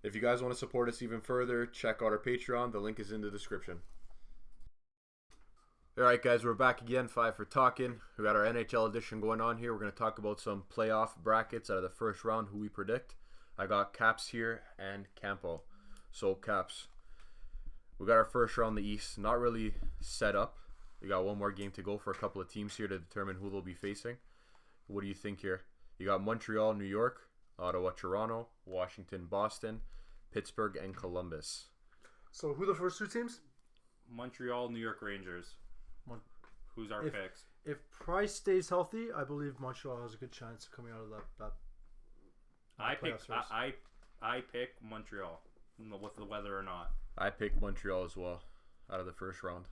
If you guys want to support us even further, check out our Patreon. The link is in the description. Alright guys, we're back again, 5 for Talking. We got our NHL edition going on here. We're going to talk about some playoff brackets out of the first round, who we predict. I got Caps here and Campo. So Caps, we got our first round in the East. Not really set up. We got one more game to go for a couple of teams here to determine who they'll be facing. What do you think here? You got Montreal, New York, Ottawa, Toronto, Washington, Boston, Pittsburgh, and Columbus. So who are the first two teams? Montreal, New York Rangers. Who's our picks? If Price stays healthy, I believe Montreal has a good chance of coming out of that I pick Montreal, with the weather or not. I picked Montreal as well out of the first round.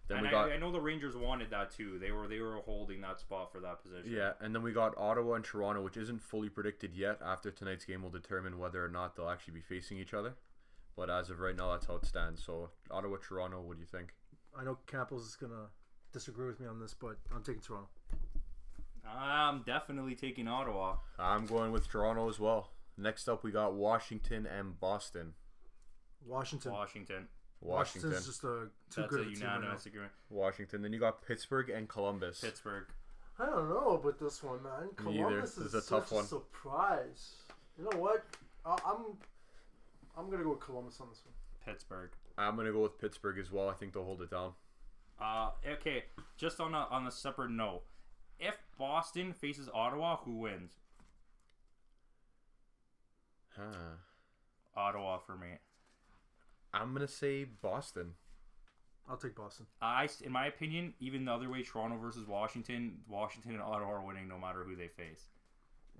Then I know the Rangers wanted that too. They were holding that spot for that position. Yeah, and then we got Ottawa and Toronto, which isn't fully predicted yet. After tonight's game, we'll determine whether or not they'll actually be facing each other. But as of right now, that's how it stands. So Ottawa, Toronto, what do you think? I know Campos is gonna disagree with me on this, but I'm taking Toronto. I'm definitely taking Ottawa. I'm going with Toronto as well. Next up, we got Washington and Boston. Washington. Washington's just a That's a unanimous agreement. Washington. Then you got Pittsburgh and Columbus. Pittsburgh. I don't know about this one, man. Columbus is a tough one. Surprise. You know what? I'm gonna go with Columbus on this one. Pittsburgh. I'm gonna go with Pittsburgh as well. I think they'll hold it down. Okay. Just on a separate note, if Boston faces Ottawa, who wins? Ottawa for me. I'm gonna say Boston. I'll take Boston. In my opinion, even the other way, Toronto versus Washington and Ottawa are winning no matter who they face.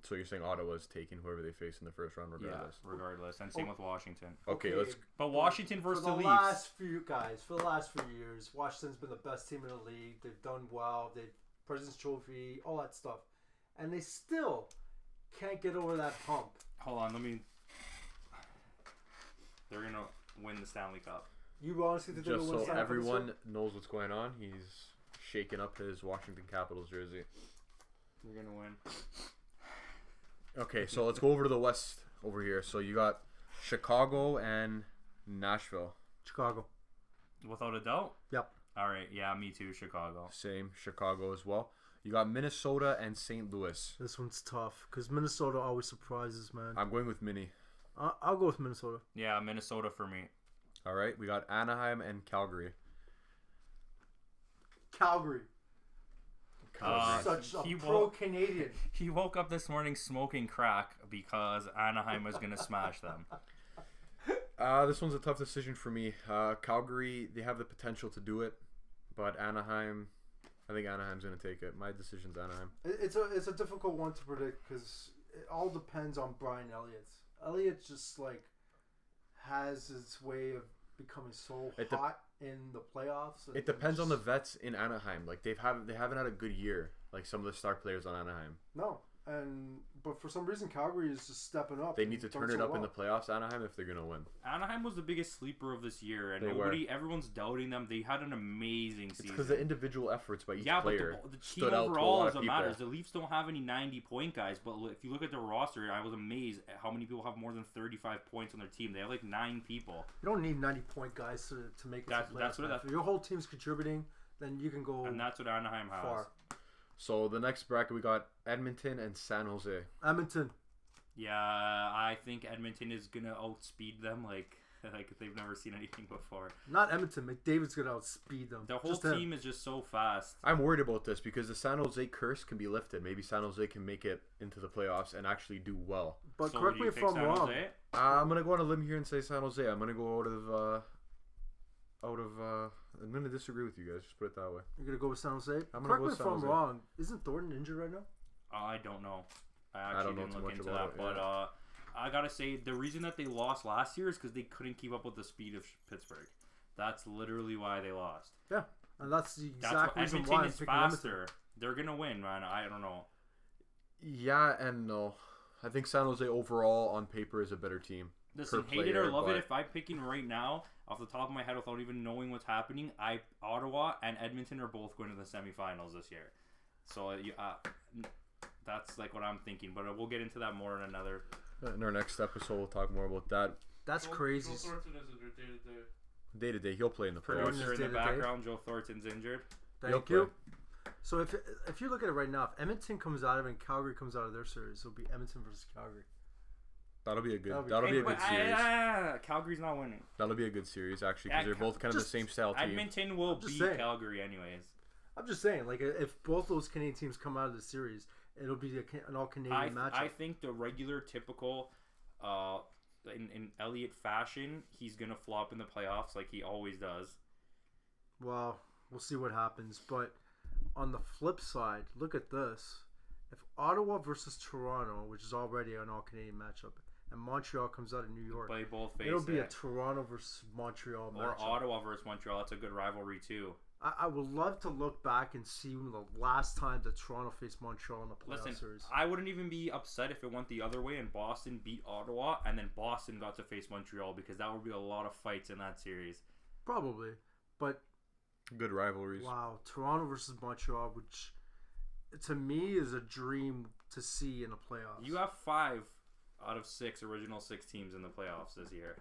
So you're saying Ottawa's taking whoever they face in the first round regardless? Yeah, regardless. And same with Washington. Okay, let's... But Washington versus the Leafs. For the last few years, Washington's been the best team in the league. They've done well. They've President's Trophy, all that stuff. And they still can't get over that hump. Hold on, they're going to win the Stanley Cup. You honestly think they're going to win the Stanley Cup? Just so everyone knows what's going on, he's shaking up his Washington Capitals jersey. They're going to win. Okay, so let's go over to the West over here. So you got Chicago and Nashville. Chicago. Without a doubt? Yep. All right, yeah, me too, Chicago. Same, Chicago as well. You got Minnesota and St. Louis. This one's tough because Minnesota always surprises, man. I'm going with Minnie. I'll go with Minnesota. Yeah, Minnesota for me. All right, we got Anaheim and Calgary. Calgary. Such a pro-Canadian. He woke up this morning smoking crack because Anaheim was going to smash them. This one's a tough decision for me. Calgary, they have the potential to do it, but Anaheim, I think Anaheim's going to take it. My decision's Anaheim. It's a difficult one to predict because it all depends on Brian Elliott. Elliott just has his way of becoming so hot in the playoffs. It depends on the vets in Anaheim. Like they haven't had a good year. Like some of the star players on Anaheim. No, but for some reason Calgary is just stepping up. They need to turn it up in the playoffs, Anaheim, if they're gonna win. Anaheim was the biggest sleeper of this year, and everyone's doubting them. They had an amazing season. It's because the individual efforts by each player but the team overall is what matters. The Leafs don't have any 90-point guys, but if you look at their roster, I was amazed at how many people have more than 35 points on their team. They have 9 people. You don't need 90-point guys to make it to the playoffs. If your whole team's contributing, then you can go. And that's what Anaheim has. Far. So the next bracket we got Edmonton and San Jose. Edmonton. Yeah, I think Edmonton is gonna outspeed them like they've never seen anything before. Not Edmonton. McDavid's gonna outspeed them. The whole team is just so fast. I'm worried about this because the San Jose curse can be lifted. Maybe San Jose can make it into the playoffs and actually do well. But so correct me if I'm wrong. I'm gonna go on a limb here and say San Jose. I'm gonna go out of. I'm gonna disagree with you guys. Just put it that way. You're gonna go with San Jose. I'm gonna go with San Jose. Correct me if I'm wrong. Isn't Thornton injured right now? I don't know. I actually didn't look into that. But I gotta say the reason that they lost last year is because they couldn't keep up with the speed of Pittsburgh. That's literally why they lost. Yeah, and that's the exact reason why I'm picking faster. They're gonna win, man. I don't know. Yeah and no. I think San Jose overall on paper is a better team. Listen, hate it or love it, if I'm picking right now, off the top of my head, without even knowing what's happening, Ottawa and Edmonton are both going to the semifinals this year. So that's what I'm thinking. But we'll get into that more in another In our next episode, we'll talk more about that. That's crazy. Joe Thornton is injured Day to day, he'll play in the playoffs. Producer in the background, Joe Thornton's injured. Thank you. So if you look at it right now, if Edmonton comes out of it and Calgary comes out of their series, it'll be Edmonton versus Calgary. That'll be a good series. Calgary's not winning. That'll be a good series actually because they're both kind of the same style team. Edmonton will beat Calgary anyways. I'm just saying, like if both those Canadian teams come out of the series, it'll be an all Canadian matchup. I think the regular typical, in Elliott fashion, he's gonna flop in the playoffs like he always does. Well, we'll see what happens, but on the flip side, look at this. If Ottawa versus Toronto, which is already an all-Canadian matchup, and Montreal comes out of New York, it'll be a Toronto versus Montreal matchup. Or Ottawa versus Montreal. That's a good rivalry, too. I would love to look back and see when the last time that Toronto faced Montreal in the playoff series. I wouldn't even be upset if it went the other way and Boston beat Ottawa and then Boston got to face Montreal because that would be a lot of fights in that series. Probably, but... Good rivalries. Wow, Toronto versus Montreal, which to me is a dream to see in the playoffs. You have 5 out of 6 original 6 teams in the playoffs this year.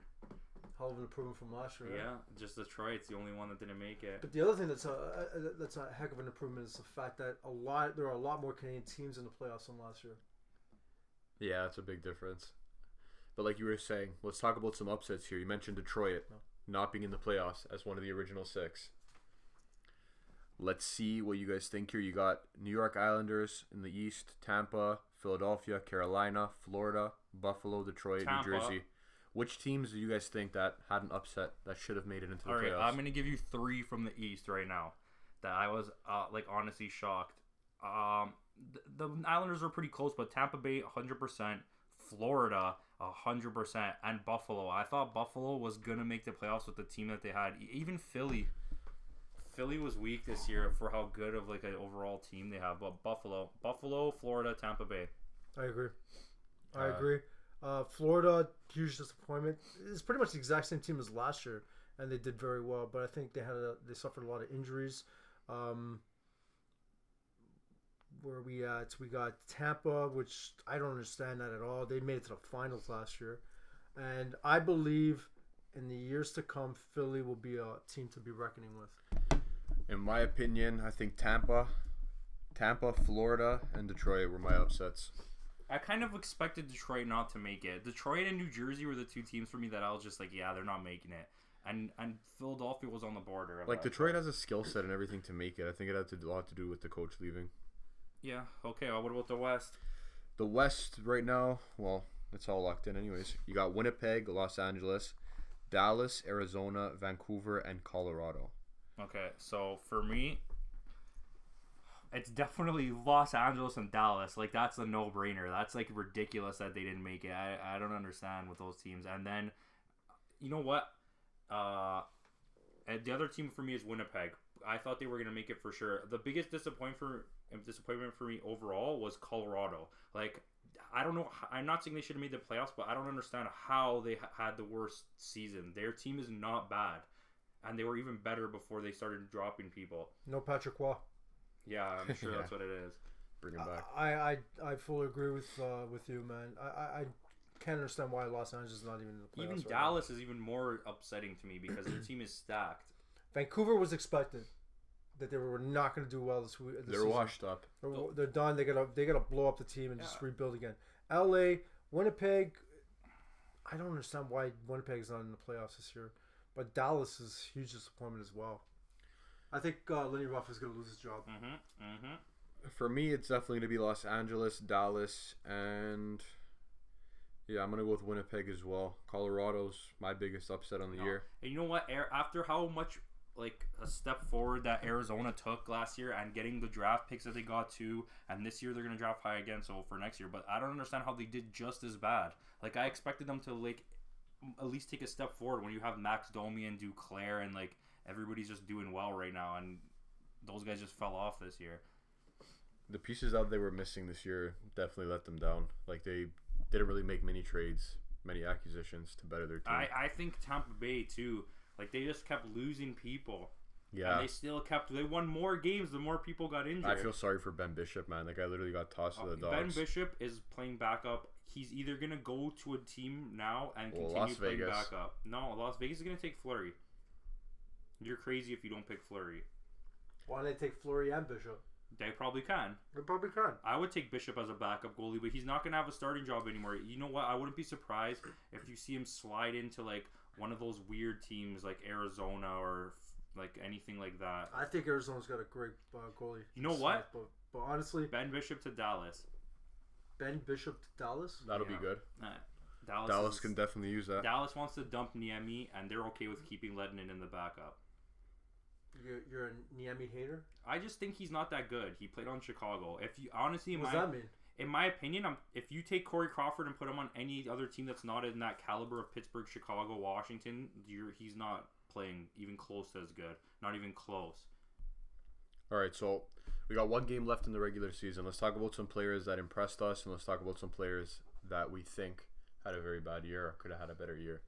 Hell of an improvement from last year. Yeah, just Detroit's the only one that didn't make it. But the other thing that's a heck of an improvement is the fact that there are a lot more Canadian teams in the playoffs than last year. Yeah, that's a big difference. But like you were saying, let's talk about some upsets here. You mentioned Detroit not being in the playoffs as one of the original 6. Let's see what you guys think here. You got New York Islanders in the East, Tampa, Philadelphia, Carolina, Florida, Buffalo, Detroit, Tampa. New Jersey. Which teams do you guys think that had an upset that should have made it into the playoffs? I'm going to give you 3 from the East right now that I was honestly shocked. The Islanders were pretty close, but Tampa Bay 100%, Florida 100%, and Buffalo. I thought Buffalo was going to make the playoffs with the team that they had. Even Philly was weak this year for how good of like an overall team they have. But Buffalo, Florida, Tampa Bay. I agree. Florida, huge disappointment. It's pretty much the exact same team as last year, and they did very well. But I think they suffered a lot of injuries. Where we at? We got Tampa, which I don't understand that at all. They made it to the finals last year, and I believe in the years to come, Philly will be a team to be reckoning with. In my opinion, I think Tampa, Florida, and Detroit were my upsets. I kind of expected Detroit not to make it. Detroit and New Jersey were the 2 teams for me that I was just like, yeah, they're not making it. And Philadelphia was on the border. Like, Detroit has a skill set and everything to make it. I think it had a lot to do with the coach leaving. Yeah, okay. Well, what about the West? The West right now, well, it's all locked in anyways. You got Winnipeg, Los Angeles, Dallas, Arizona, Vancouver, and Colorado. Okay, so for me, it's definitely Los Angeles and Dallas. Like, that's a no-brainer. That's, like, ridiculous that they didn't make it. I don't understand with those teams. And then, you know what? The other team for me is Winnipeg. I thought they were going to make it for sure. The biggest disappointment for me overall was Colorado. Like, I don't know. I'm not saying they should have made the playoffs, but I don't understand how they had the worst season. Their team is not bad. And they were even better before they started dropping people. No Patrick Waugh. Yeah, I'm sure that's what it is. Bring him back. I fully agree with you, man. I can't understand why Los Angeles is not even in the playoffs. Even Dallas is even more upsetting to me because their team is stacked. Vancouver was expected that they were not going to do well this They're washed up. They're done. They gotta blow up the team and just rebuild again. LA, Winnipeg. I don't understand why Winnipeg is not in the playoffs this year, but Dallas is a huge disappointment as well. I think Lenny Ruff is going to lose his job. For me, it's definitely going to be Los Angeles, Dallas, and yeah, I'm going to go with Winnipeg as well. Colorado's my biggest upset on the year. And you know what? After how much like a step forward that Arizona took last year and getting the draft picks that they got too, and this year they're going to draft high again, so for next year. But I don't understand how they did just as bad. Like, I expected them to like at least take a step forward when you have Max Domi and Duclair and like everybody's just doing well right now, and those guys just fell off this year. The pieces that they were missing this year definitely let them down. Like, they didn't really make many trades, many acquisitions to better their team. I think Tampa Bay too. Like, they just kept losing people. Yeah. And they won more games the more people got injured. I feel sorry for Ben Bishop, man. That guy literally got tossed to the dogs. Ben Bishop is playing backup. He's either going to go to a team now and continue Las playing Vegas. backup. No, Las Vegas is going to take Fleury. You're crazy if you don't pick Fleury. Why don't they take Fleury and Bishop? They probably can. They probably can. I would take Bishop as a backup goalie, but he's not going to have a starting job anymore. You know what? I wouldn't be surprised if you see him slide into like one of those weird teams like Arizona or like anything like that. I think Arizona's got a great goalie. You know what? But honestly, Ben Bishop to Dallas. Ben Bishop to Dallas? That'll be good. Dallas can definitely use that. Dallas wants to dump Niemi, and they're okay with keeping Ledinen in the backup. You're a Niemi hater? I just think he's not that good. He played on Chicago. If you honestly, what does that mean? In my opinion, if you take Corey Crawford and put him on any other team that's not in that caliber of Pittsburgh, Chicago, Washington, he's not playing even close to as good. Not even close. All right, so we got one game left in the regular season. Let's talk about some players that impressed us, and let's talk about some players that we think had a very bad year or could have had a better year.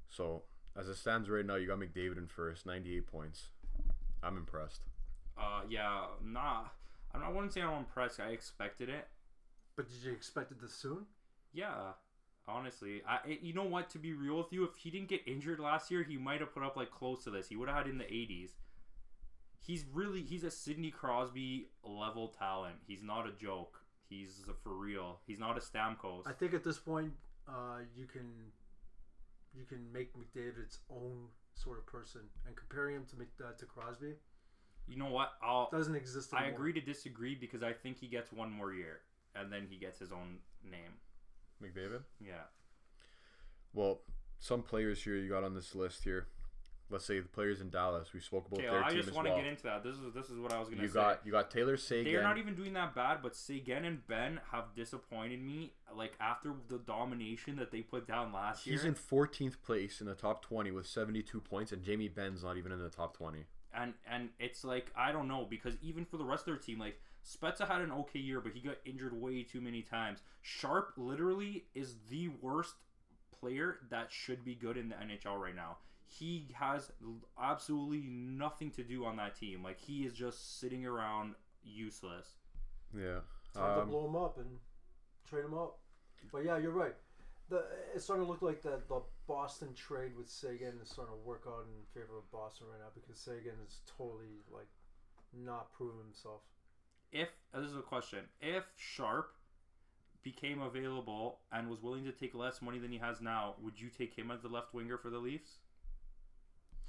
So, as it stands right now, you got McDavid in first, 98 points. I'm impressed. Yeah, I wouldn't say I'm impressed. I expected it. But did you expect it this soon? Yeah, honestly. You know what, to be real with you, if he didn't get injured last year, he might have put up like close to this. He would have had in the 80s. He's a Sidney Crosby level talent. He's not a joke. He's for real. He's not a Stamkos. I think at this point, you can make McDavid its own sort of person, and comparing him to Crosby. You know what? Doesn't exist anymore. I agree to disagree because I think he gets one more year, and then he gets his own name. McDavid? Yeah. Well, some players here you got on this list here. Let's say the players in Dallas. We spoke about their team as well. I just want to get into that. This is what I was going to say. You got Taylor Seguin. They're not even doing that bad, but Seguin and Ben have disappointed me. Like after the domination that they put down last year. He's in 14th place in the top 20 with 72 points, and Jamie Benn's not even in the top 20. And it's like, I don't know, because even for the rest of their team, like Spezza had an okay year, but he got injured way too many times. Sharp literally is the worst player that should be good in the NHL right now. He has absolutely nothing to do on that team. Like, he is just sitting around useless. Yeah. Time to blow him up and trade him up. But yeah, you're right. It's starting to look like the Boston trade with Seguin is starting to work out in favor of Boston right now, because Seguin is totally like not proving himself. This is a question. If Sharp became available and was willing to take less money than he has now, would you take him as the left winger for the Leafs?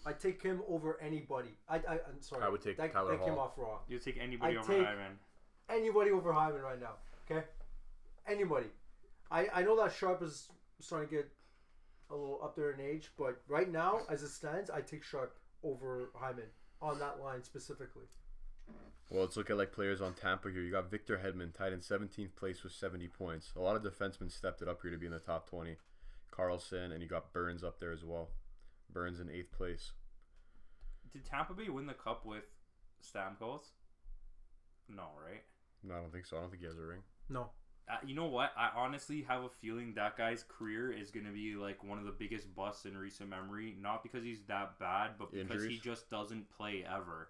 I'd take him over anybody. I'm sorry. I would take Tyler Hall. That came Hall. off wrong. You'd take anybody over Hyman. Anybody over Hyman right now. Okay? Anybody. I know that Sharp is starting to get a little up there in age, but right now, as it stands, I take Sharp over Hyman on that line specifically. Well, let's look at like players on Tampa here. You got Victor Hedman tied in 17th place with 70 points. A lot of defensemen stepped it up here to be in the top 20. Carlson, and you got Burns up there as well. Burns in 8th place. Did Tampa Bay win the cup with Stamkos? No, right? No, I don't think so. I don't think he has a ring. No. You know what? I honestly have a feeling that guy's career is going to be like one of the biggest busts in recent memory. Not because he's that bad, but because Injuries? he just doesn't play ever.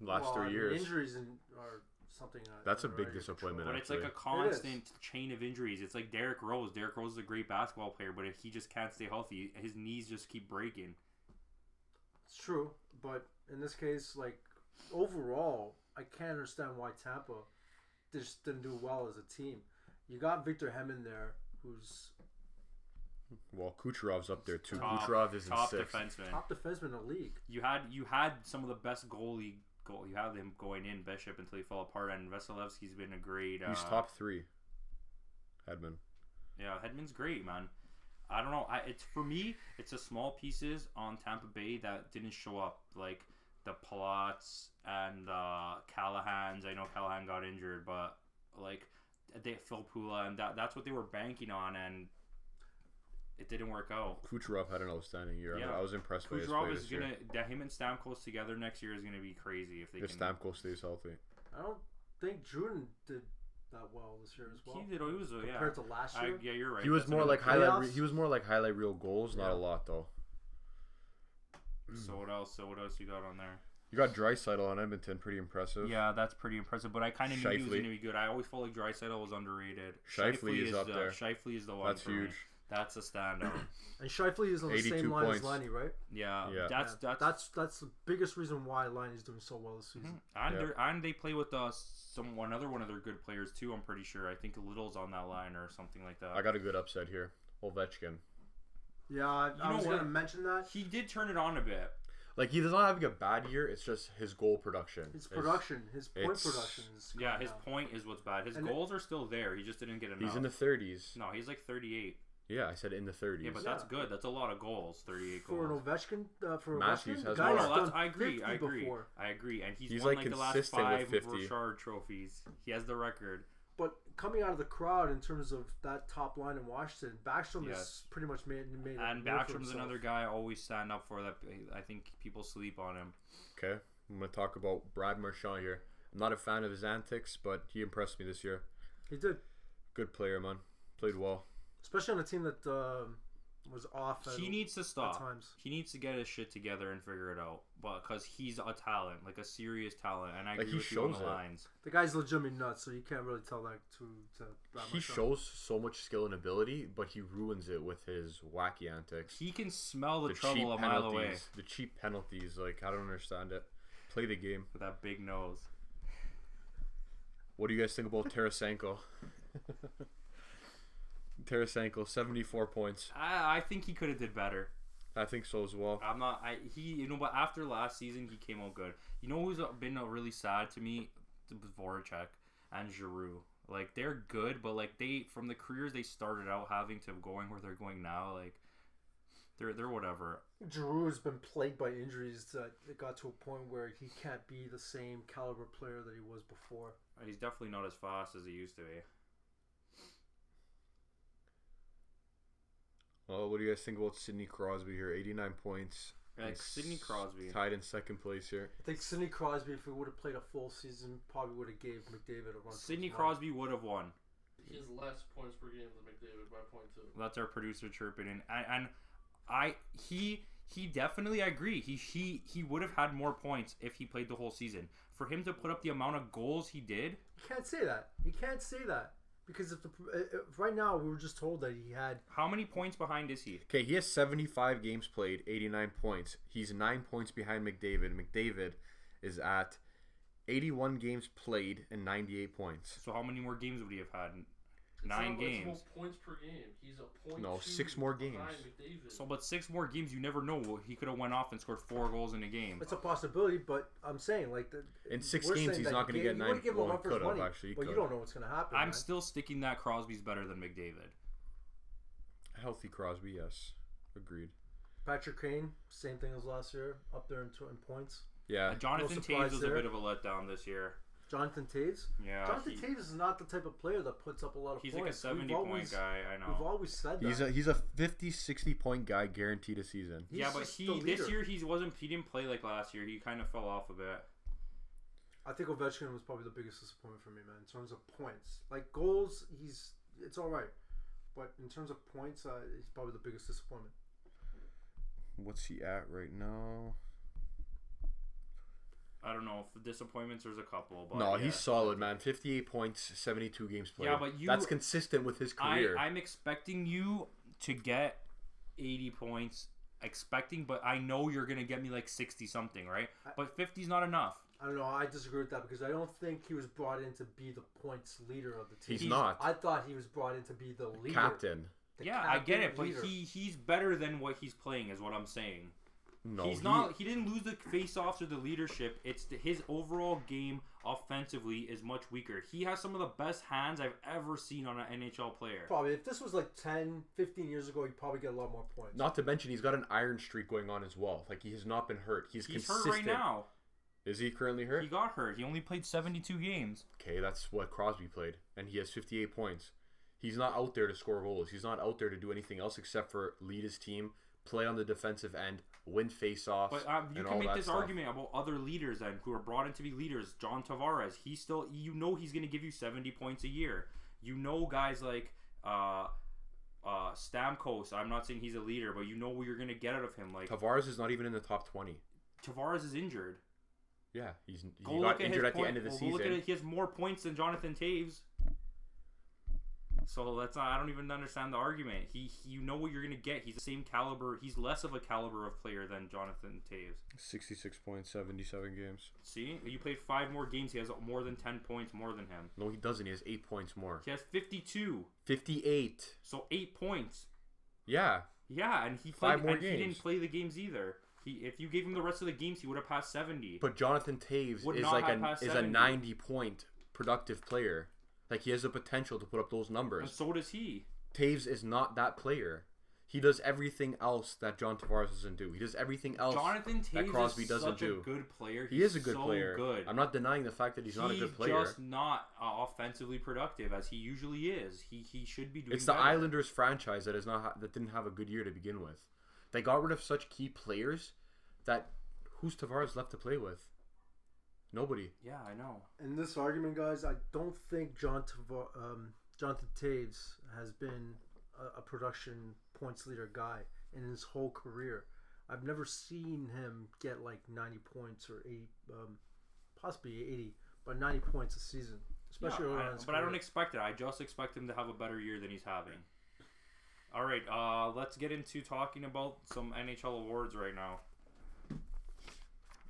Last 3 years. Injuries are something. That's a big disappointment. But it's like a constant chain of injuries. It's like Derrick Rose. Derrick Rose is a great basketball player, but if he just can't stay healthy, his knees just keep breaking. It's true, but in this case, like overall, I can't understand why Tampa just didn't do well as a team. You got Victor Hedman there, who's well, Kucherov's up there too. Top, Kucherov is in top 6th. defenseman. Top defenseman in the league. You had some of the best goalie. You had him going in Bishop until he fell apart, and Vasilevsky's been a great. He's top 3. Hedman. Yeah, Hedman's great, man. I don't know. It's for me. It's the small pieces on Tampa Bay that didn't show up, like the Palats and Callahan's. I know Callahan got injured, but like Phil Pula, and that's what they were banking on, and it didn't work out. Kucherov had an outstanding year. Yeah. I was impressed by his play this year. Him and Stamkos together next year is gonna be crazy if Stamkos stays healthy. I don't think Juden did that well this year as well. He did. He was compared to last year. Yeah, you're right. He was more like highlight. He was more like highlight reel goals, not a lot though. So what else? You got on there? You got Draisaitl on Edmonton, pretty impressive. Yeah, that's pretty impressive. But I kind of knew he was Shifley. going to be good. I always felt like Draisaitl was underrated. Shifley is up there. Shifley is the one. That's for huge. Me. That's a standout. And Shifley is on the 82 same line points. as Liney, right? Yeah, Yeah. that's That's the biggest reason why Liney's doing so well this season. And they play with another one of their good players too. I'm pretty sure. I think Little's on that line or something like that. I got a good upset here. Ovechkin. Yeah, I was going to mention that. He did turn it on a bit. Like, he does not having a bad year. It's just his goal production. His production, his point production is Yeah, his point is what's bad. His goals are still there. He just didn't get enough. He's in the 30s. No, he's like 38. Yeah, I said in the 30s. Yeah, but that's good. That's a lot of goals. 38 for goals. an Ovechkin. For Matthews Ovechkin, has the guy's more. done I agree. 50 before. I agree. And he's like won the last consistent with 5 50. Richard trophies. He has the record. But coming out of the crowd in terms of that top line in Washington, Backstrom has pretty much made And a name for Backstrom's himself. another guy I always stand up for that. I think people sleep on him. Okay, I'm going to talk about Brad Marchand here. I'm not a fan of his antics, but he impressed me this year. He did. Good player, man. Played well. Especially on a team that was off. He needs to stop. At times. He needs to get his shit together and figure it out. But because he's a talent, like a serious talent, and I agree with you on the lines. The guy's legitimately nuts, so you can't really tell that to Brad He Marchand. shows so much skill and ability, but he ruins it with his wacky antics. He can smell the cheap trouble a mile away. The cheap penalties, like, I don't understand it. Play the game. With that big nose. What do you guys think about Tarasenko? Tarasenko, 74 points. I think he could have did better. I think so as well. I'm not. But after last season, he came out good. You know who's been really sad to me? Voracek and Giroux. Like, they're good, but like from the careers they started out having to going where they're going now, like they're whatever. Giroux has been plagued by injuries that it got to a point where he can't be the same caliber player that he was before. He's definitely not as fast as he used to be. Oh, what do you guys think about Sidney Crosby here? 89 points. Like Sidney Crosby tied in second place here. I think Sidney Crosby, if he would have played a full season, probably would have gave McDavid a run. Sidney Crosby would have won. He has less points per game than McDavid by 0.2. That's our producer chirping in, and he definitely, I agree. He would have had more points if he played the whole season. For him to put up the amount of goals he did, you can't say that. You can't say that. Because if right now we were just told that he had... How many points behind is he? Okay, he has 75 games played, 89 points. He's 9 points behind McDavid. McDavid is at 81 games played and 98 points. So how many more games would he have had? It's 9 games. More points per game. He's a point. No, 6 more games. So, but 6 more games, you never know. He could have went off and scored 4 goals in a game. It's a possibility, but I'm saying like in 6 games he's not going to get 9. Well, he could have actually. But you don't know what's going to happen. I'm still sticking that Crosby's better than McDavid. A healthy Crosby, yes, agreed. Patrick Kane, same thing as last year, up there in points. Yeah, Jonathan Toews was a bit of a letdown this year. Jonathan Toews? Yeah. Jonathan Toews is not the type of player that puts up a lot of points. He's like a 70-point guy, I know. We've always said that. He's a 50, 60-point guy guaranteed a season. Yeah, but this year he didn't play like last year. He kind of fell off a bit. I think Ovechkin was probably the biggest disappointment for me, man, in terms of points. Like, goals, it's all right. But in terms of points, he's probably the biggest disappointment. What's he at right now? I don't know. For disappointments, there's a couple. But no, he's solid, man. 58 points, 72 games played. Yeah, but that's consistent with his career. I'm expecting you to get 80 points. But I know you're going to get me like 60-something, right? But 50's not enough. I don't know. I disagree with that because I don't think he was brought in to be the points leader of the team. He's not. I thought he was brought in to be the leader. Captain. I get it, but he's better than what he's playing is what I'm saying. No, he's not. He didn't lose the face-offs or the leadership. It's his overall game offensively is much weaker. He has some of the best hands I've ever seen on an NHL player. Probably. If this was like 10, 15 years ago, he'd probably get a lot more points. Not to mention, he's got an iron streak going on as well. Like, he has not been hurt. He's consistent. Hurt right now. Is he currently hurt? He got hurt. He only played 72 games. Okay, that's what Crosby played, and he has 58 points. He's not out there to score goals. He's not out there to do anything else except for lead his team, play on the defensive end, win face-offs, but you can make this argument about other leaders then who are brought in to be leaders. John Tavares, he's still, he's going to give you 70 points a year. You know, guys like Stamkos, I'm not saying he's a leader, but you know what you're gonna get out of him. Like Tavares is not even in the top 20. Tavares is injured. Yeah, he Go got injured at the end of the season. Look at it. He has more points than Jonathan Taves. So that's not. I don't even understand the argument. You know what you're gonna get. He's the same caliber. He's less of a caliber of player than Jonathan Taves. 66 points, 77 games. See, you played 5 more games. He has more than 10 points more than him. No, he doesn't. He has 8 points more. He has 52. 58. So 8 points. Yeah. Yeah, and he played. And he didn't play the games either. If you gave him the rest of the games, he would have passed 70. But Jonathan Taves is a 90-point productive player. Like, he has the potential to put up those numbers. And so does he. Taves is not that player. He does everything else that John Tavares doesn't do. He does everything else that Crosby doesn't do. He's such a good player. He is a good player. Good. I'm not denying the fact that he's not a good player. He's just not offensively productive as he usually is. He should be doing. It's the Islanders franchise that didn't have a good year to begin with. They got rid of such key players that who's Tavares left to play with? Nobody. Yeah, I know. In this argument, guys, I don't think Jonathan Taves has been a production points leader guy in his whole career. I've never seen him get like 90 points or 80, possibly 80, but 90 points a season, especially early on. But I don't expect it. I just expect him to have a better year than he's having. All right, let's get into talking about some NHL awards right now.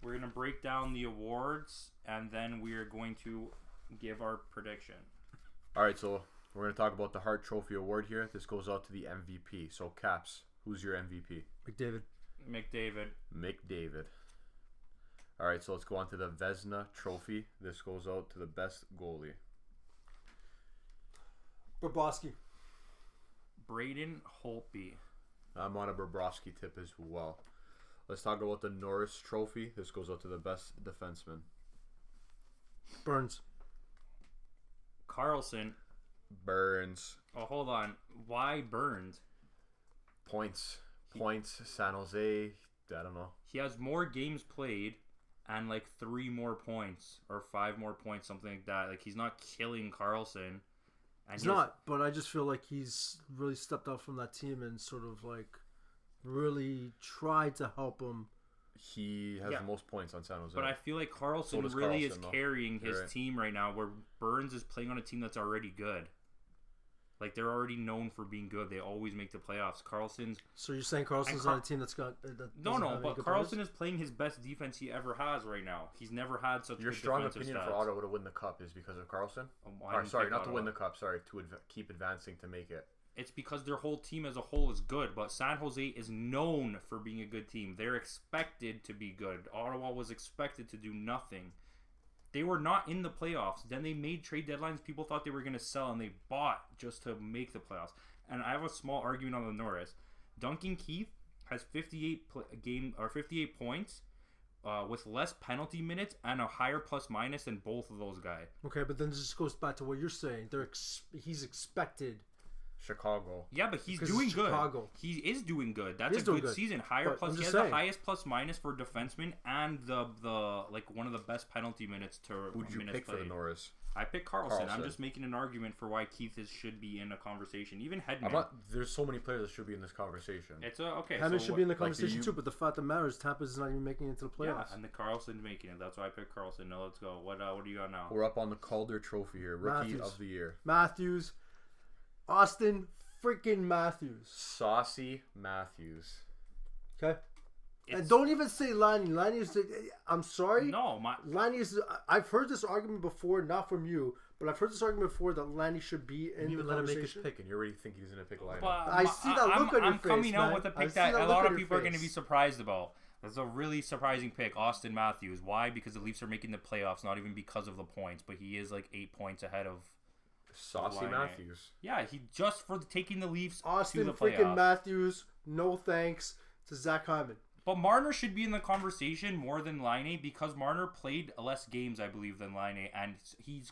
We're going to break down the awards, and then we are going to give our prediction. All right, so we're going to talk about the Hart Trophy Award here. This goes out to the MVP. So, Caps, who's your MVP? McDavid. All right, so let's go on to the Vezina Trophy. This goes out to the best goalie. Bobrovsky. Braden Holtby. I'm on a Bobrovsky tip as well. Let's talk about the Norris Trophy. This goes out to the best defenseman. Burns. Carlson. Burns. Oh, hold on. Why Burns? Points. San Jose. I don't know. He has more games played and like 3 more points or 5 more points, something like that. Like, he's not killing Carlson. And he's not, but I just feel like he's really stepped up from that team and sort of like really tried to help him. He has the most points on San Jose. But I feel like Carlson really is carrying his team right now, where Burns is playing on a team that's already good. Like, they're already known for being good. They always make the playoffs. Carlson's... So you're saying Carlson's on a team that's got... No, but Carlson is playing his best defense he ever has right now. He's never had such Your good strong defensive opinion stats. for Ottawa to win the Cup is because of Carlson? Sorry, not to win the Cup. Sorry, to keep advancing to make it. It's because their whole team as a whole is good, but San Jose is known for being a good team. They're expected to be good. Ottawa was expected to do nothing. They were not in the playoffs. Then they made trade deadlines. People thought they were going to sell, and they bought just to make the playoffs. And I have a small argument on the Norris. Duncan Keith has 58 points with less penalty minutes and a higher plus minus than both of those guys. Okay, but then this just goes back to what you're saying. He's expected. Chicago. Yeah, but he's doing good. He is doing good. That's a good season. Higher plus. He has the highest plus minus for defenseman and the like one of the best penalty minutes to. Who'd you pick for the Norris? I picked Carlson. I'm just making an argument for why Keith should be in a conversation. Even Hedman. There's so many players that should be in this conversation. It's okay. Hedman should be in the conversation too, but the fact that matters, Tampa's not even making it into the playoffs. Yeah, and the Carlson's making it. That's why I picked Carlson. Now let's go. What do you got now? We're up on the Calder Trophy here. Rookie of the Year. Matthews. Austin freaking Matthews. Saucy Matthews. Okay. And don't even say Lanny. Lanny is... I'm sorry. No, Lanny is... I've heard this argument before, not from you, but I've heard this argument before that Lanny should be in the conversation. Let him make his pick, and you already think he's going to pick Lanny. I see that look on your face, I'm coming out with a pick that a lot of people are going to be surprised about. That's a really surprising pick, Austin Matthews. Why? Because the Leafs are making the playoffs, not even because of the points, but he is like 8 points ahead of... Saucy Matthews. Yeah, he just for taking the Leafs Austin to the playoffs. freaking Matthews, no thanks to Zach Hyman. But Marner should be in the conversation more than Laine because Marner played less games, I believe, than Laine, and he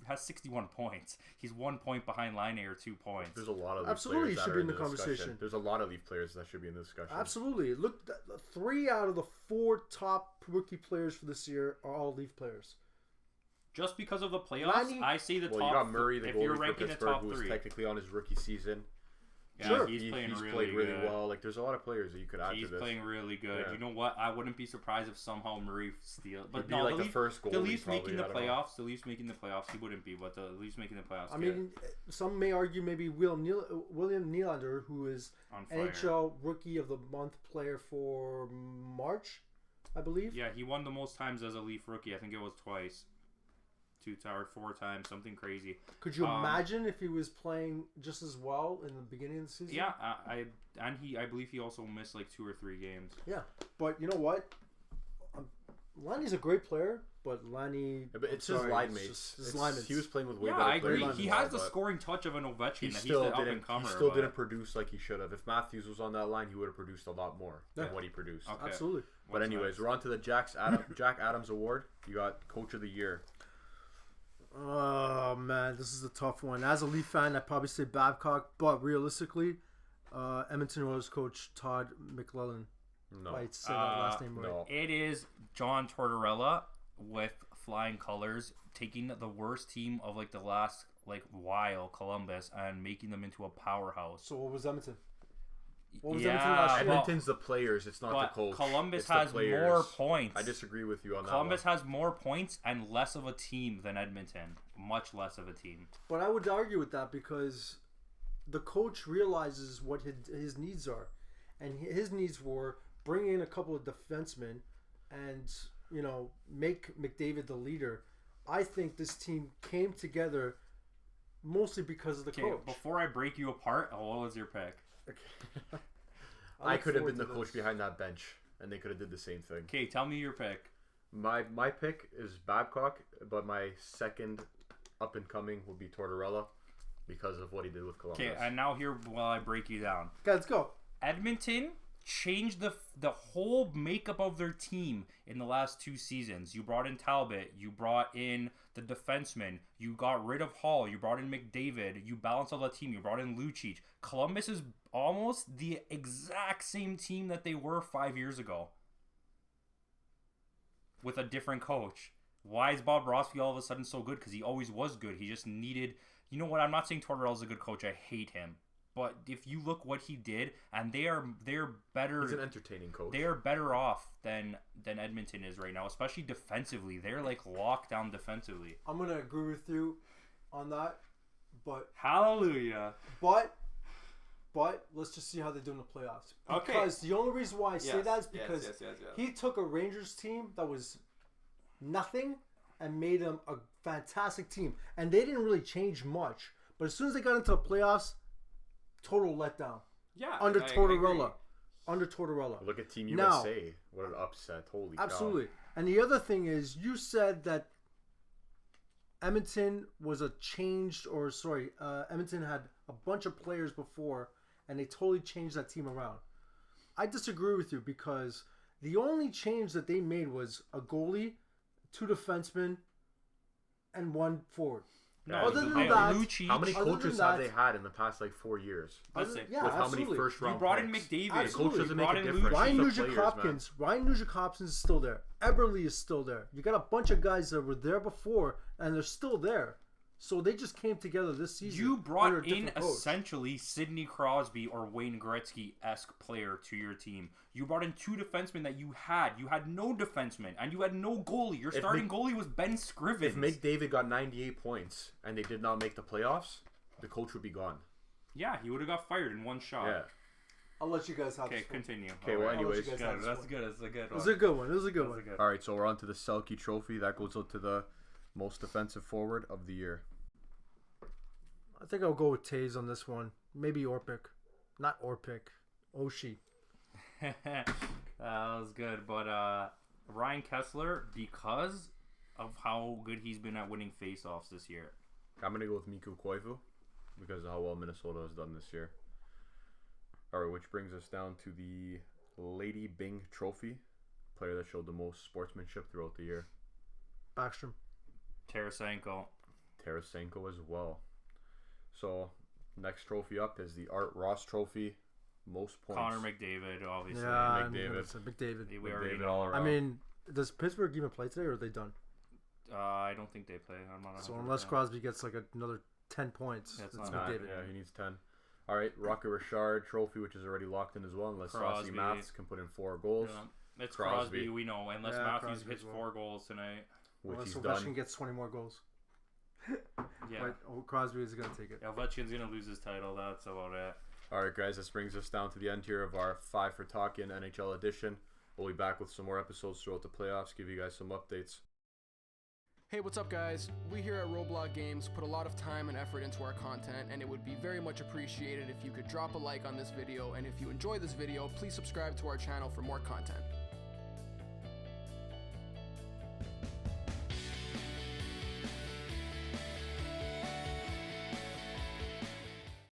has 61 points. He's 1 point behind Laine or 2 points. There's a lot of absolutely players should that be are in the conversation. There's a lot of Leaf players that should be in the discussion. Absolutely. Look, 3 out of the 4 top rookie players for this year are all Leaf players. Just because of the playoffs, I say the top. You got Murray, the if goalie you're for ranking Pittsburgh, the top who was 3. technically on his rookie season. Yeah, Sure. he's playing he's really played really good. well. Like, there's a lot of players that you could add He's to this. playing really good. Yeah. You know what? I wouldn't be surprised if somehow Murray steals. But He'd be no, like the first goalie, the Leafs probably, making the I don't know. playoffs. The Leafs making the playoffs. He wouldn't be, but the Leafs making the playoffs. I mean, some may argue maybe William Nylander, who is on fire. NHL Rookie of the Month player for March, I believe. Yeah, he won the most times as a Leaf rookie. I think it was twice. 2 or 4 times, something crazy. Could you imagine if he was playing just as well in the beginning of the season? Yeah, I believe he also missed like 2 or 3 games. Yeah, but you know what? Lanny's a great player, but Lanny. Yeah, but it's his line mates. His line mates. He was playing with way Yeah, better I agree. players. He has the scoring touch of an Ovechkin. He He's still the up and didn't. comer. He still didn't produce like he should have. If Matthews was on that line, he would have produced a lot more than what he produced. Okay. Absolutely. But anyways, we're on to the Jack Adams Award. You got Coach of the Year. Oh man, this is a tough one. As a Leaf fan, I'd probably say Babcock, but realistically, Edmonton Oilers coach Todd McLellan. No. I say that last name right. No. It is John Tortorella with flying colors, taking the worst team of like the last while, Columbus, and making them into a powerhouse. So what was Edmonton? What was Yeah, Edmonton last year? Edmonton's the players. It's not the But coach. Columbus It's the has players. more points. I disagree with you on that. Columbus has more points and less of a team than Edmonton. Much less of a team. But I would argue with that because the coach realizes what his needs are, and his needs were bring in a couple of defensemen and make McDavid the leader. I think this team came together mostly because of the coach. Before I break you apart, what was your pick? I could have been the coach behind that bench, and they could have did the same thing. Okay, tell me your pick. My pick is Babcock, but my second up and coming will be Tortorella because of what he did with Columbus. Okay, and now here while I break you down. Okay, let's go. Edmonton changed the whole makeup of their team in the last 2 seasons. You brought in Talbot, you brought in the defenseman, you got rid of Hall, you brought in McDavid, you balanced out the team, you brought in Lucic. Columbus is almost the exact same team that they were 5 years ago with a different coach. Why is Bob Rossby all of a sudden so good? Because he always was good. He just needed... You know what? I'm not saying Tortorella's a good coach. I hate him. But if you look what he did, and they're better. He's an entertaining coach. They are better off than Edmonton is right now, especially defensively. They're like locked down defensively. I'm gonna agree with you on that, but Hallelujah. But let's just see how they do in the playoffs. Okay. Because the only reason why I say that is because yes. he took a Rangers team that was nothing and made them a fantastic team, and they didn't really change much. But as soon as they got into the playoffs, total letdown. Yeah. Under Tortorella. Under Tortorella. Look at Team Now- USA. What an upset. Holy cow. Absolutely. And the other thing is, you said that Edmonton was Edmonton had a bunch of players before, and they totally changed that team around. I disagree with you because the only change that they made was a goalie, 2 defensemen, and 1 forward. Yeah, Other than Hey, that, Lucic, How many Other than coaches that- have they had in the past 4 years? Listen, yeah, With how absolutely. many first you round brought in picks? McDavid. Absolutely. Coach doesn't You make brought a in difference. Lucic. Ryan It's the Nugent players, Hopkins. Ryan Nugent Hopkins is still there. Eberle is still there. You got a bunch of guys that were there before, and they're still there. So they just came together this season. You under brought a in different coach. essentially Sidney Crosby or Wayne Gretzky-esque player to your team. You brought in 2 defensemen that you had. You had no defenseman, and you had no goalie. Your starting goalie was Ben Scrivens. If McDavid got 98 points and they did not make the playoffs, the coach would be gone. Yeah, he would have got fired in one shot. Yeah. I'll let you guys have Okay, this one. continue. Okay, well, I'll let you anyways. guys have this That's one. good. That's a good It one. was a good one. It was a good one. All right, so we're on to the Selke Trophy. That goes out to the most defensive forward of the year. I think I'll go with Taze on this one. Maybe Orpik. Not Orpik. Oshie. That was good. But Ryan Kessler, because of how good he's been at winning faceoffs this year. I'm going to go with Mikko Koivu because of how well Minnesota has done this year. All right, which brings us down to the Lady Byng Trophy. Player that showed the most sportsmanship throughout the year. Backstrom. Tarasenko. Tarasenko as well. So, next trophy up is the Art Ross Trophy. Most points. Connor McDavid, obviously. Yeah, I'm McDavid. gonna say McDavid. We already McDavid know. all around. I mean, does Pittsburgh even play today, or are they done? I don't think they play. I'm not. So 100%. unless Crosby gets like another 10 points, That's it's not- McDavid. Yeah, he needs 10. All right, Rocket Richard trophy, which is already locked in as well, unless Saucy Crosby. Maths can put in 4 goals. Yeah. It's Crosby. Crosby, we know, unless Yeah, Matthews Crosby hits as well. 4 goals tonight. Which Unless he's Ovechkin done. gets 20 more goals. Yeah. But Crosby is going to take it. Ovechkin's going to lose his title. That's about it. All right, guys, this brings us down to the end here of our 5 for Talking NHL edition. We'll be back with some more episodes throughout the playoffs, give you guys some updates. Hey, what's up, guys? We here at Roblox Games put a lot of time and effort into our content, and it would be very much appreciated if you could drop a like on this video, and if you enjoy this video, please subscribe to our channel for more content.